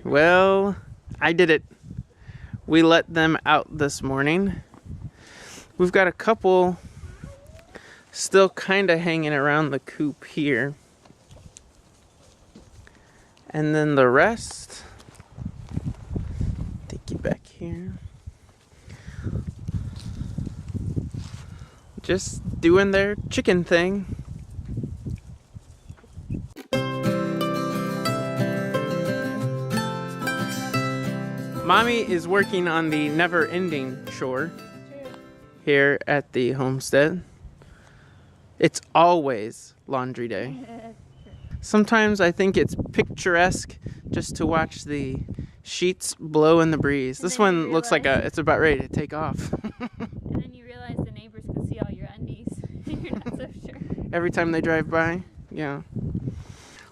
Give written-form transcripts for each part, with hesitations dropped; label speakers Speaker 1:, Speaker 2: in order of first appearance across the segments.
Speaker 1: Well, I did it. We let them out this morning. We've got a couple still kind of hanging around the coop here. And then the rest, take you back here. Just doing their chicken thing. Mommy is working on the never-ending chore here at the homestead. It's always laundry day. Sometimes I think it's picturesque just to watch the sheets blow in the breeze. This one looks like it's about ready to take off.
Speaker 2: And then you realize the neighbors can see all your undies. You're not so sure.
Speaker 1: Every time they drive by, yeah.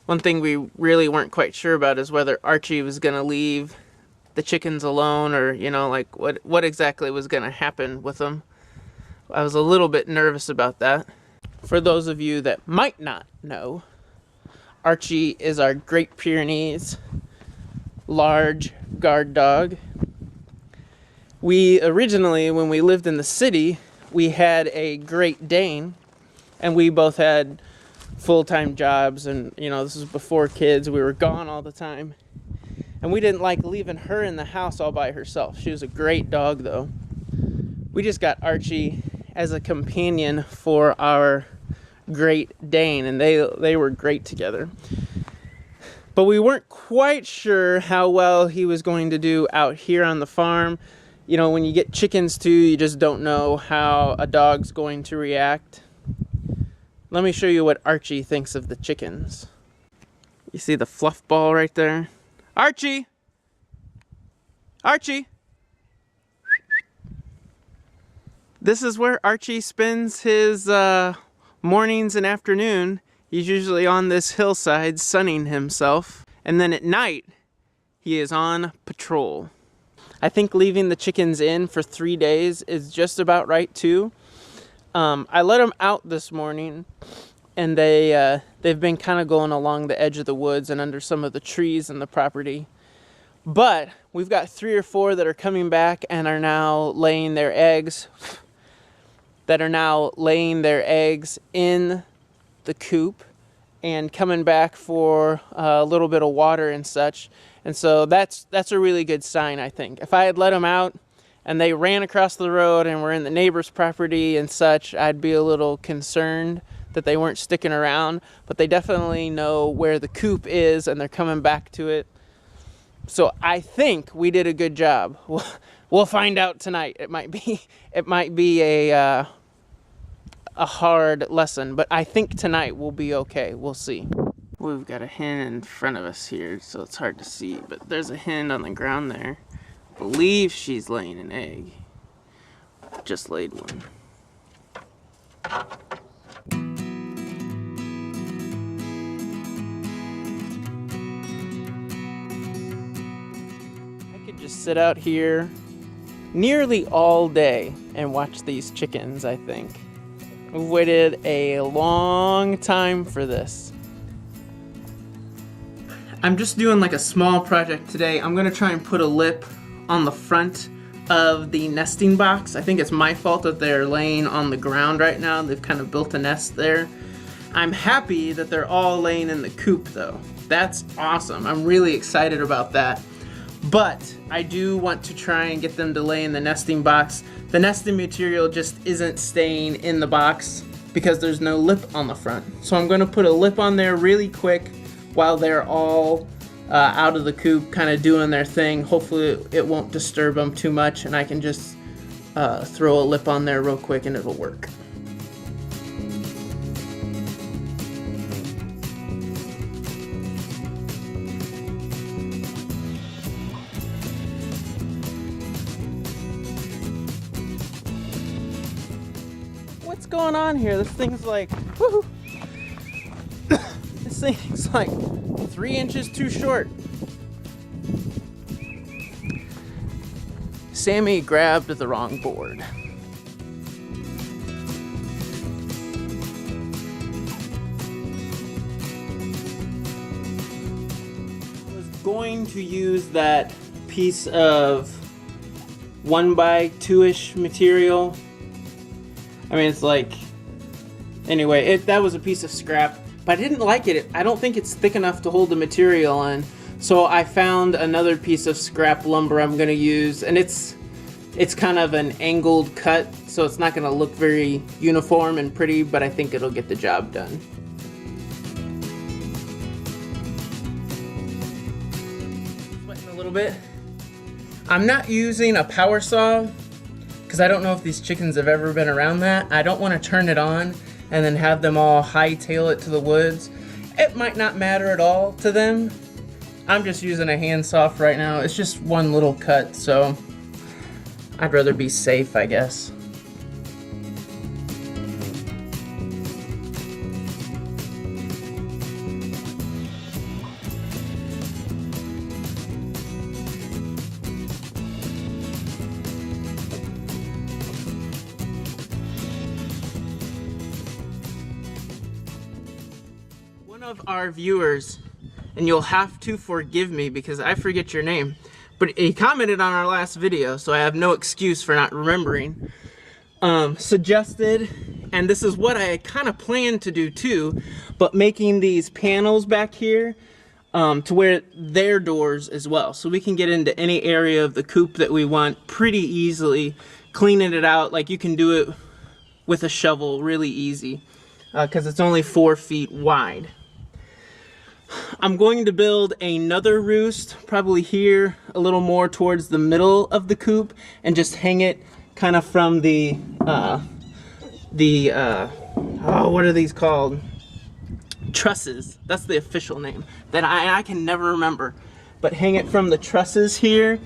Speaker 1: One thing we really weren't quite sure about is whether Archie was gonna leave the chickens alone, or like what exactly was gonna happen with them. I was a little bit nervous about that. For those of you that might not know, Archie is our Great Pyrenees large guard dog. We originally, when we lived in the city, we had a Great Dane, and we both had full-time jobs, and this was before kids. We were gone all the time, and we didn't like leaving her in the house all by herself. She was a great dog, though. We just got Archie as a companion for our Great Dane, and they were great together. But we weren't quite sure how well he was going to do out here on the farm. When you get chickens too, you just don't know how a dog's going to react. Let me show you what Archie thinks of the chickens. You see the fluff ball right there? Archie! Archie! This is where Archie spends his mornings and afternoon. He's usually on this hillside sunning himself. And then at night, he is on patrol. I think leaving the chickens in for 3 days is just about right too. I let them out this morning, and they've been kind of going along the edge of the woods and under some of the trees in the property. But we've got 3 or 4 that are coming back and are now laying their eggs. In the coop and coming back for a little bit of water and such. And so that's a really good sign, I think. If I had let them out and they ran across the road and were in the neighbor's property and such, I'd be a little concerned that they weren't sticking around. But they definitely know where the coop is and they're coming back to it. So I think we did a good job. We'll find out tonight. It might be a hard lesson, but I think tonight we'll be okay. We'll see. We've got a hen in front of us here, so it's hard to see, but there's a hen on the ground there. I believe she's laying an egg. Just laid one. I could just sit out here nearly all day and watch these chickens, I think. We've waited a long time for this. I'm just doing like a small project today. I'm gonna try and put a lip on the front of the nesting box. I think it's my fault that they're laying on the ground right now. They've kind of built a nest there. I'm happy that they're all laying in the coop though. That's awesome. I'm really excited about that. But I do want to try and get them to lay in the nesting box. The nesting material just isn't staying in the box because there's no lip on the front. So I'm going to put a lip on there really quick while they're all out of the coop, kind of doing their thing. Hopefully it won't disturb them too much, and I can just throw a lip on there real quick and it'll work. What's going on here? This thing's like, woohoo! This thing's like 3 inches too short. Sammy grabbed the wrong board. I was going going to use that piece of 1x2-ish material. I mean, it's like, anyway, that was a piece of scrap, but I didn't like it. I don't think it's thick enough to hold the material on. So I found another piece of scrap lumber I'm gonna use, and it's kind of an angled cut, so it's not gonna look very uniform and pretty, but I think it'll get the job done. Sweating a little bit. I'm not using a power saw because I don't know if these chickens have ever been around that. I don't want to turn it on and then have them all hightail it to the woods. It might not matter at all to them. I'm just using a handsaw right now. It's just one little cut, so I'd rather be safe, I guess. One of our viewers, and you'll have to forgive me because I forget your name, but he commented on our last video, so I have no excuse for not remembering, suggested, and this is what I kind of planned to do too, but making these panels back here to where they're doors as well, so we can get into any area of the coop that we want pretty easily, cleaning it out. Like, you can do it with a shovel really easy because it's only 4 feet wide. I'm going to build another roost, probably here, a little more towards the middle of the coop, and just hang it kind of from the oh, what are these called? Trusses. That's the official name that I can never remember. But hang it from the trusses here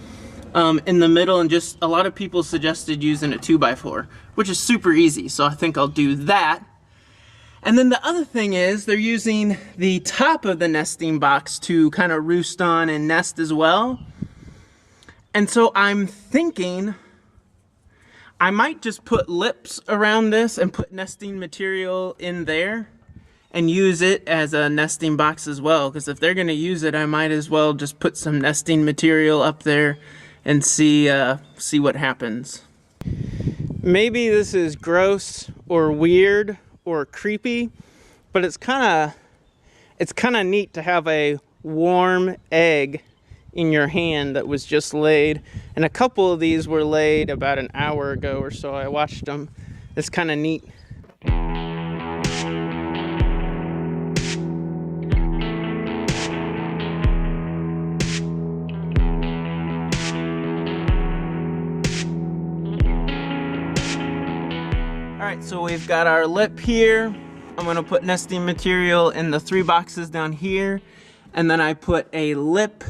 Speaker 1: in the middle, and just, a lot of people suggested using a 2x4, which is super easy, so I think I'll do that. And then the other thing is they're using the top of the nesting box to kind of roost on and nest as well. And so I'm thinking I might just put lips around this and put nesting material in there and use it as a nesting box as well. Because if they're going to use it, I might as well just put some nesting material up there and see what happens. Maybe this is gross or weird or creepy, but it's kind of neat to have a warm egg in your hand that was just laid, and a couple of these were laid about an hour ago or so. I watched them. It's kind of neat. Alright, so we've got our lip here. I'm going to put nesting material in the 3 boxes down here. And then I put a lip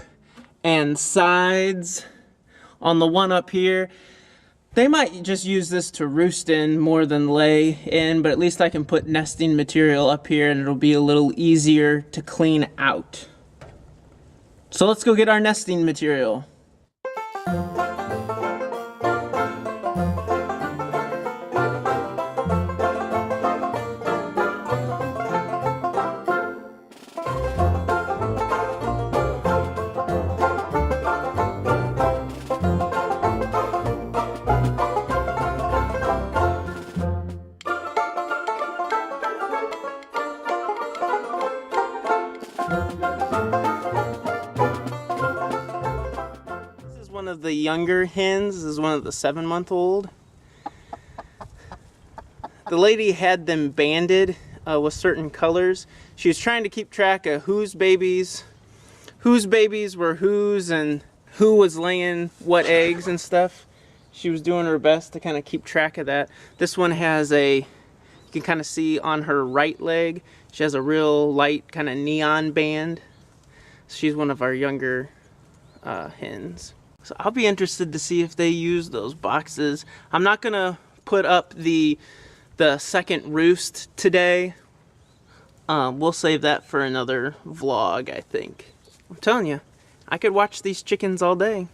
Speaker 1: and sides on the one up here. They might just use this to roost in more than lay in, but at least I can put nesting material up here and it'll be a little easier to clean out. So let's go get our nesting material. One of the younger hens. This is one of the 7-month-old. The lady had them banded with certain colors. She was trying to keep track of whose babies were whose and who was laying what eggs and stuff. She was doing her best to kind of keep track of that. This one has you can kind of see on her right leg, she has a real light kind of neon band. She's one of our younger hens. So I'll be interested to see if they use those boxes. I'm not gonna put up the second roost today. We'll save that for another vlog, I think. I'm telling you, I could watch these chickens all day.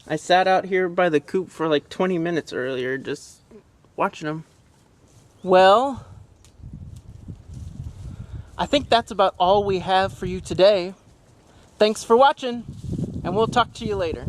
Speaker 1: I sat out here by the coop for like 20 minutes earlier just watching them. Well, I think that's about all we have for you today. thanks for watching, and we'll talk to you later.